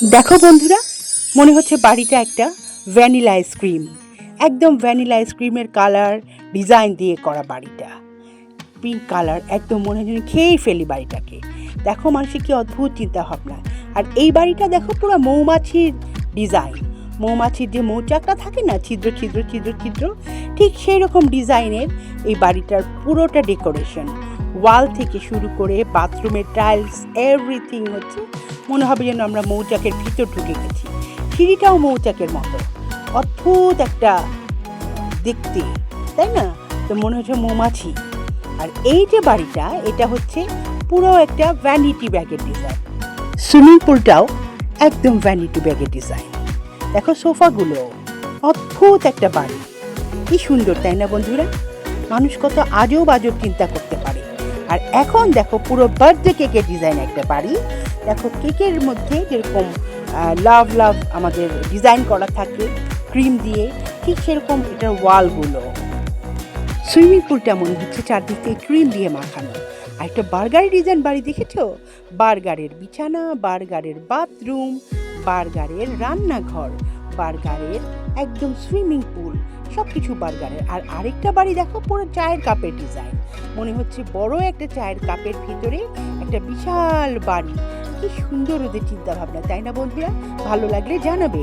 দেখো বন্ধুরা, মনে হচ্ছে বাড়িটা একটা ভ্যানিলা আইসক্রিম, একদম ভ্যানিলা আইসক্রিমের কালার ডিজাইন দিয়ে করা বাড়িটা। পিঙ্ক কালার, একদম মনে হয় খেয়েই ফেলি বাড়িটাকে। দেখো মানুষের কি অদ্ভুত চিন্তা ভাবনা। আর এই বাড়িটা দেখো পুরো মৌমাছির ডিজাইন, মৌমাছির যে মৌচাকটা থাকে না, ছিদ্র ছিদ্র ছিদ্র ছিদ্র, ঠিক সেই রকম ডিজাইনের এই বাড়িটার পুরোটা ডেকোরেশন। ওয়াল থেকে শুরু করে বাথরুমের টাইলস, এভরিথিং হচ্ছে মনে হবে যেন আমরা মৌচাকের ভিতর ঢুকে গেছি। সিঁড়িটাও মৌচাকের মতো, অদ্ভুত একটা দেখতে, তাই না? তো মনে হচ্ছে মৌমাছি। আর এই যে বাড়িটা, এটা হচ্ছে পুরো একটা ভ্যানিটি ব্যাগের ডিজাইন। সুইমিং পুলটাও একদম ভ্যানিটি ব্যাগের ডিজাইন। দেখো সোফাগুলো, অদ্ভুত একটা বাড়ি। কি সুন্দর, তাই না বন্ধুরা? মানুষ কত আজব আজব চিন্তা করতে পারে। আর এখন দেখো পুরো বার্থডে কেকের ডিজাইন একটা বাড়ি। দেখো কেকের মধ্যে যেরকম লাভ লাভ আমাদের ডিজাইন করা থাকে ক্রিম দিয়ে, ঠিক সেরকম এটার ওয়ালগুলো। সুইমিং পুলটা মনে হচ্ছে চারদিক থেকে ক্রিম দিয়ে মাখানো। আর একটা বার্গারের ডিজাইন বাড়ি দেখেছো? বার্গারের বিছানা, বার্গারের বাথরুম, বার্গারের রান্নাঘর, বার্গারের একদম সুইমিং পুল, সব কিছু বার্গারের। আর আরেকটা বাড়ি দেখো পুরো চায়ের কাপের ডিজাইন, মনে হচ্ছে বড় একটা চায়ের কাপের ভিতরে একটা বিশাল বাড়ি। কি সুন্দর ওদের চিন্তা ভাবনা, তাই না বন্ধুরা? ভালো লাগলে জানাবে।